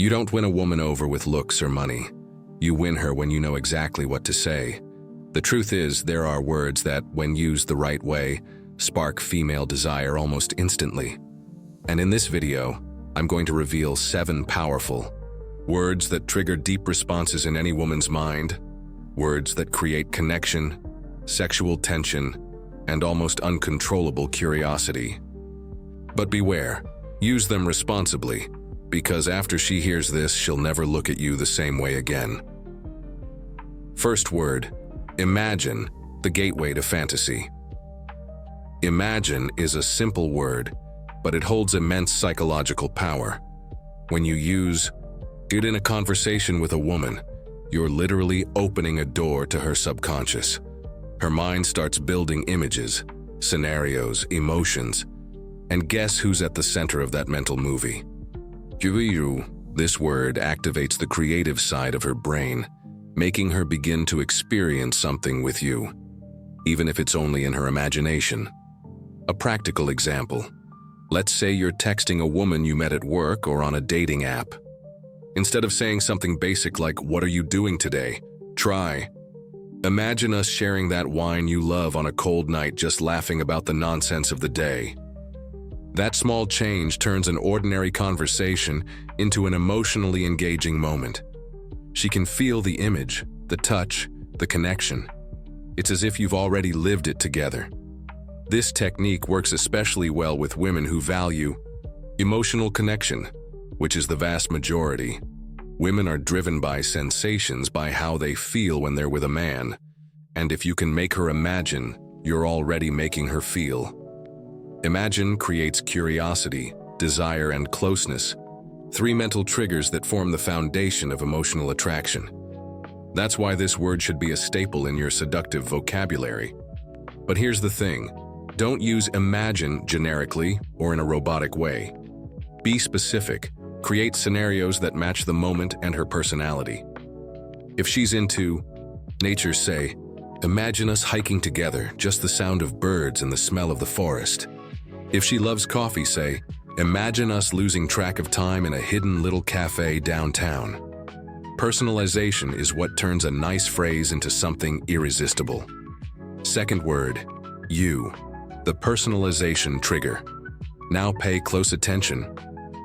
You don't win a woman over with looks or money. You win her when you know exactly what to say. The truth is, there are words that, when used the right way, spark female desire almost instantly. And in this video, I'm going to reveal 7 powerful words that trigger deep responses in any woman's mind, words that create connection, sexual tension, and almost uncontrollable curiosity. But beware, use them responsibly, because after she hears this, she'll never look at you the same way again. First word, imagine, the gateway to fantasy. Imagine is a simple word, but it holds immense psychological power. When you use it in a conversation with a woman, you're literally opening a door to her subconscious. Her mind starts building images, scenarios, emotions, and guess who's at the center of that mental movie? This word activates the creative side of her brain, making her begin to experience something with you, even if it's only in her imagination. A practical example. Let's say you're texting a woman you met at work or on a dating app. Instead of saying something basic like, "What are you doing today?" try, "Imagine us sharing that wine you love on a cold night, just laughing about the nonsense of the day." That small change turns an ordinary conversation into an emotionally engaging moment. She can feel the image, the touch, the connection. It's as if you've already lived it together. This technique works especially well with women who value emotional connection, which is the vast majority. Women are driven by sensations, by how they feel when they're with a man. And if you can make her imagine, you're already making her feel. Imagine creates curiosity, desire, and closeness, 3 mental triggers that form the foundation of emotional attraction. That's why this word should be a staple in your seductive vocabulary. But here's the thing, don't use imagine generically or in a robotic way. Be specific, create scenarios that match the moment and her personality. If she's into nature, say, "Imagine us hiking together, just the sound of birds and the smell of the forest." If she loves coffee, say, "Imagine us losing track of time in a hidden little cafe downtown." Personalization is what turns a nice phrase into something irresistible. Second word, you, the personalization trigger. Now pay close attention,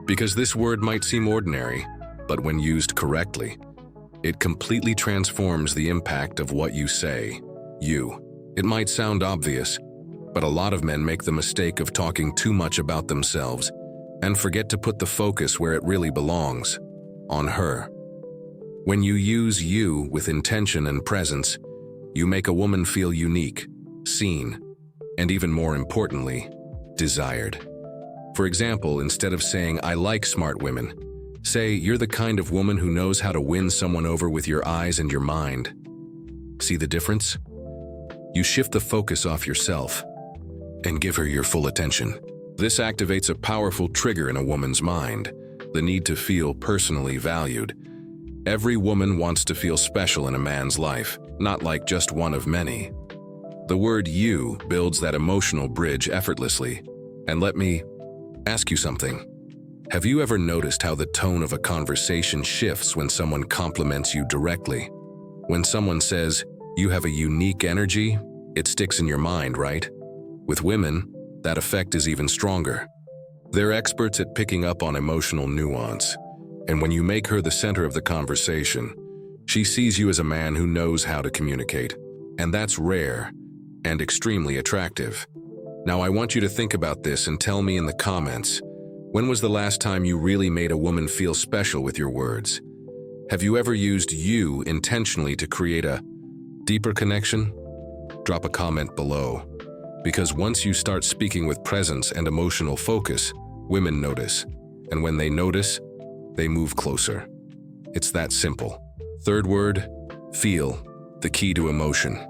because this word might seem ordinary, but when used correctly, it completely transforms the impact of what you say. You. It might sound obvious, but a lot of men make the mistake of talking too much about themselves and forget to put the focus where it really belongs, on her. When you use you with intention and presence, you make a woman feel unique, seen, and even more importantly, desired. For example, instead of saying, "I like smart women," say, "You're the kind of woman who knows how to win someone over with your eyes and your mind." See the difference? You shift the focus off yourself and give her your full attention. This activates a powerful trigger in a woman's mind, the need to feel personally valued. Every woman wants to feel special in a man's life, not like just one of many. The word you builds that emotional bridge effortlessly. And let me ask you something. Have you ever noticed how the tone of a conversation shifts when someone compliments you directly? When someone says, "You have a unique energy," it sticks in your mind, right? With women, that effect is even stronger. They're experts at picking up on emotional nuance, and when you make her the center of the conversation, she sees you as a man who knows how to communicate, and that's rare and extremely attractive. Now I want you to think about this and tell me in the comments, when was the last time you really made a woman feel special with your words? Have you ever used you intentionally to create a deeper connection? Drop a comment below. Because once you start speaking with presence and emotional focus, women notice. And when they notice, they move closer. It's that simple. Third word, feel, the key to emotion.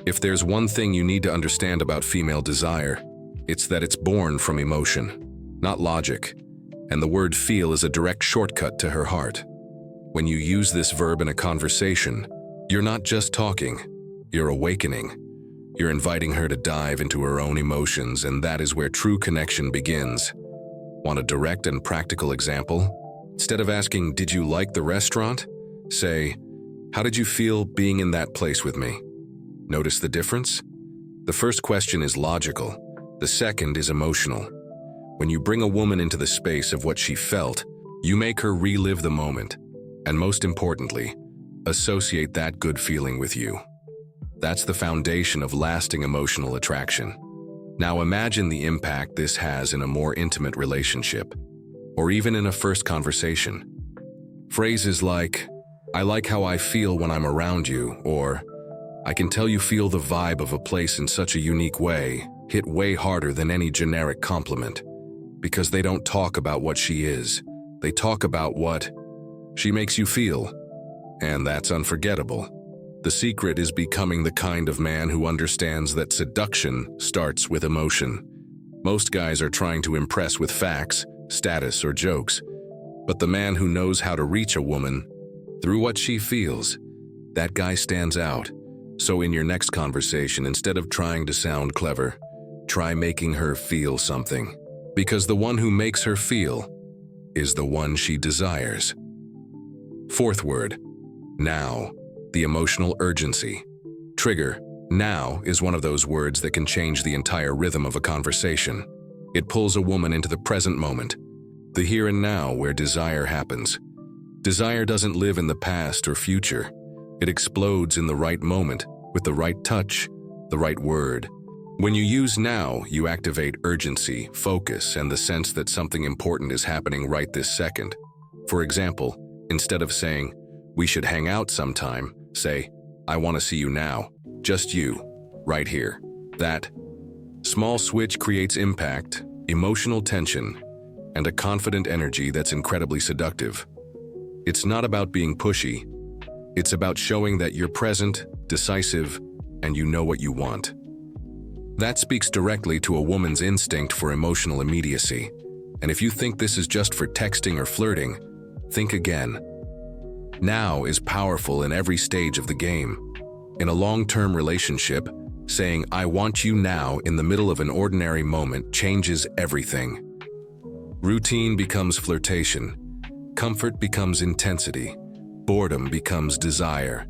If there's one thing you need to understand about female desire, it's that it's born from emotion, not logic. And the word feel is a direct shortcut to her heart. When you use this verb in a conversation, you're not just talking, you're awakening. You're inviting her to dive into her own emotions, and that is where true connection begins. Want a direct and practical example? Instead of asking, "Did you like the restaurant?" say, "How did you feel being in that place with me?" Notice the difference? The first question is logical. The second is emotional. When you bring a woman into the space of what she felt, you make her relive the moment, and most importantly, associate that good feeling with you. That's the foundation of lasting emotional attraction. Now imagine the impact this has in a more intimate relationship, or even in a first conversation. Phrases like, "I like how I feel when I'm around you," or "I can tell you feel the vibe of a place in such a unique way," hit way harder than any generic compliment, because they don't talk about what she is. They talk about what she makes you feel, and that's unforgettable. The secret is becoming the kind of man who understands that seduction starts with emotion. Most guys are trying to impress with facts, status, or jokes, but the man who knows how to reach a woman through what she feels, that guy stands out. So in your next conversation, instead of trying to sound clever, try making her feel something. Because the one who makes her feel is the one she desires. Fourth word, now, the emotional urgency. Trigger, now, is one of those words that can change the entire rhythm of a conversation. It pulls a woman into the present moment, the here and now where desire happens. Desire doesn't live in the past or future. It explodes in the right moment, with the right touch, the right word. When you use now, you activate urgency, focus, and the sense that something important is happening right this second. For example, instead of saying, "We should hang out sometime," say, "I want to see you now, just you, right here." That small switch creates impact, emotional tension, and a confident energy that's incredibly seductive. It's not about being pushy. It's about showing that you're present, decisive, and you know what you want. That speaks directly to a woman's instinct for emotional immediacy. And if you think this is just for texting or flirting, think again. Now is powerful in every stage of the game. In a long-term relationship, saying "I want you now" in the middle of an ordinary moment changes everything. Routine becomes flirtation. Comfort becomes intensity. Boredom becomes desire.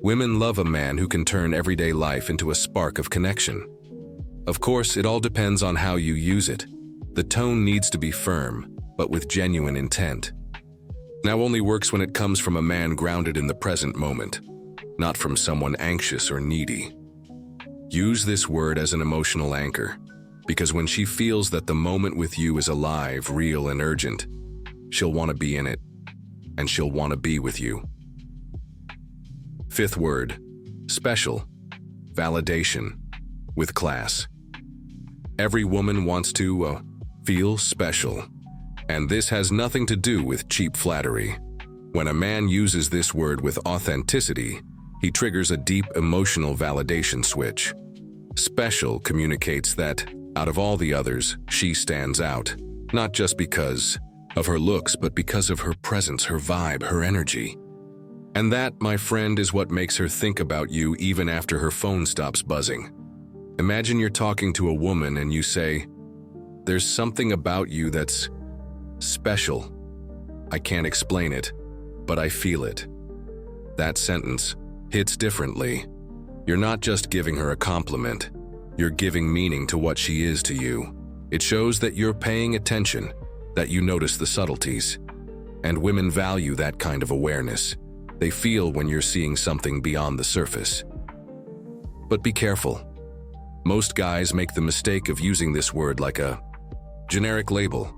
Women love a man who can turn everyday life into a spark of connection. Of course, it all depends on how you use it. The tone needs to be firm, but with genuine intent. Now only works when it comes from a man grounded in the present moment, not from someone anxious or needy. Use this word as an emotional anchor, because when she feels that the moment with you is alive, real, and urgent, she'll want to be in it, and she'll want to be with you. Fifth word, special, validation, with class. Every woman wants to feel special, and this has nothing to do with cheap flattery. When a man uses this word with authenticity, he triggers a deep emotional validation switch. Special communicates that, out of all the others, she stands out, not just because of her looks, but because of her presence, her vibe, her energy. And that, my friend, is what makes her think about you even after her phone stops buzzing. Imagine you're talking to a woman and you say, "There's something about you that's special. I can't explain it, but I feel it." That sentence hits differently. You're not just giving her a compliment. You're giving meaning to what she is to you. It shows that you're paying attention, that you notice the subtleties. And women value that kind of awareness. They feel when you're seeing something beyond the surface. But be careful. Most guys make the mistake of using this word like a generic label.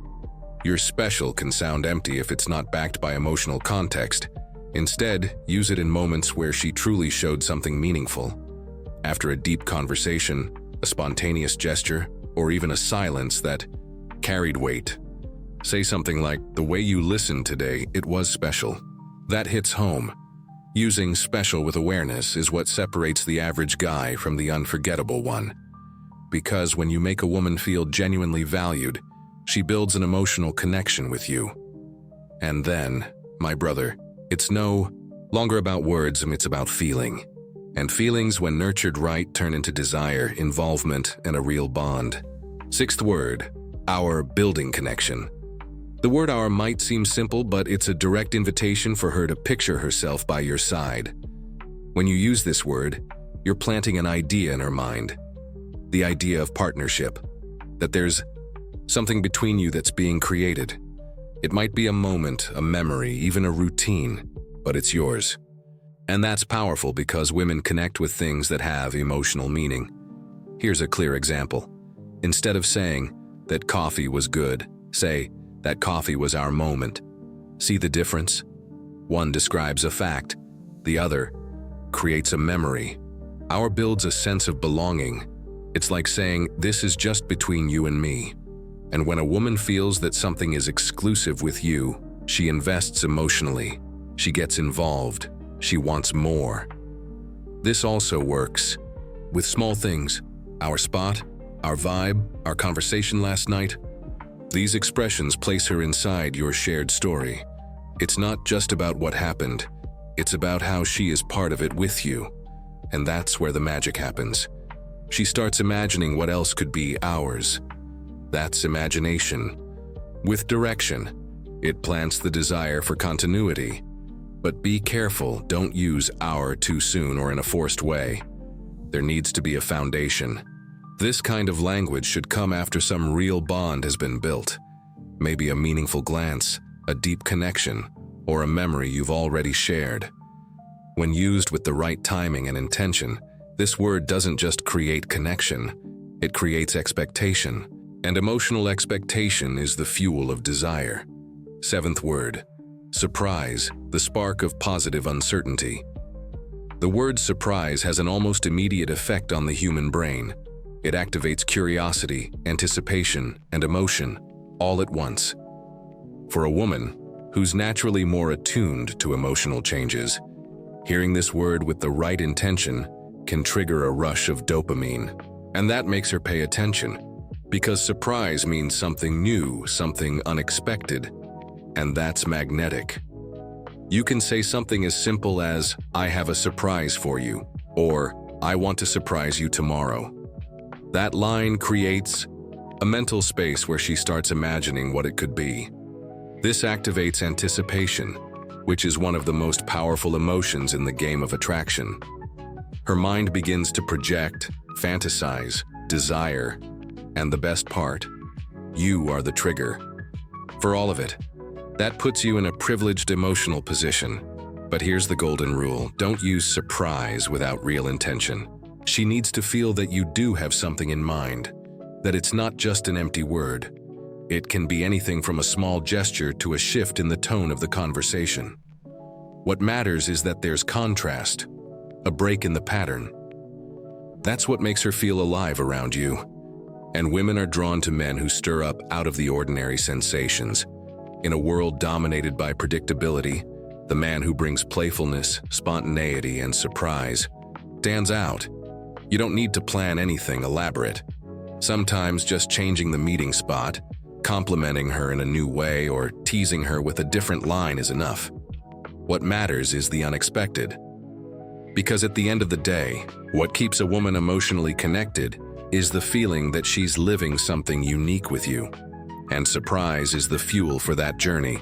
Your special can sound empty if it's not backed by emotional context. Instead, use it in moments where she truly showed something meaningful. After a deep conversation, a spontaneous gesture, or even a silence that carried weight. Say something like, "The way you listened today, it was special." That hits home. Using special with awareness is what separates the average guy from the unforgettable one. Because when you make a woman feel genuinely valued, she builds an emotional connection with you. And then, my brother, it's no longer about words, it's about feeling. And feelings, when nurtured right, turn into desire, involvement, and a real bond. Sixth word, our building connection. The word hour might seem simple, but it's a direct invitation for her to picture herself by your side. When you use this word, you're planting an idea in her mind. The idea of partnership. That there's something between you that's being created. It might be a moment, a memory, even a routine, but it's yours. And that's powerful because women connect with things that have emotional meaning. Here's a clear example. Instead of saying that coffee was good, say that coffee was our moment. See the difference? One describes a fact, the other creates a memory. Our builds a sense of belonging. It's like saying, this is just between you and me. And when a woman feels that something is exclusive with you, she invests emotionally. She gets involved. She wants more. This also works with small things. Our spot, our vibe, our conversation last night. These expressions place her inside your shared story. It's not just about what happened. It's about how she is part of it with you. And that's where the magic happens. She starts imagining what else could be ours. That's imagination. With direction, it plants the desire for continuity. But be careful, don't use our too soon or in a forced way. There needs to be a foundation. This kind of language should come after some real bond has been built. Maybe a meaningful glance, a deep connection, or a memory you've already shared. When used with the right timing and intention, this word doesn't just create connection, it creates expectation. And emotional expectation is the fuel of desire. Seventh word, surprise, the spark of positive uncertainty. The word surprise has an almost immediate effect on the human brain. It activates curiosity, anticipation, and emotion, all at once. For a woman who's naturally more attuned to emotional changes, hearing this word with the right intention can trigger a rush of dopamine, and that makes her pay attention. Because surprise means something new, something unexpected, and that's magnetic. You can say something as simple as, I have a surprise for you, or I want to surprise you tomorrow. That line creates a mental space where she starts imagining what it could be. This activates anticipation, which is one of the most powerful emotions in the game of attraction. Her mind begins to project, fantasize, desire, and the best part, you are the trigger. For all of it, that puts you in a privileged emotional position. But here's the golden rule, don't use surprise without real intention. She needs to feel that you do have something in mind, that it's not just an empty word. It can be anything from a small gesture to a shift in the tone of the conversation. What matters is that there's contrast, a break in the pattern. That's what makes her feel alive around you. And women are drawn to men who stir up out-of-the-ordinary sensations. In a world dominated by predictability, the man who brings playfulness, spontaneity, and surprise stands out. You don't need to plan anything elaborate. Sometimes just changing the meeting spot, complimenting her in a new way, or teasing her with a different line is enough. What matters is the unexpected. Because at the end of the day, what keeps a woman emotionally connected is the feeling that she's living something unique with you. And surprise is the fuel for that journey.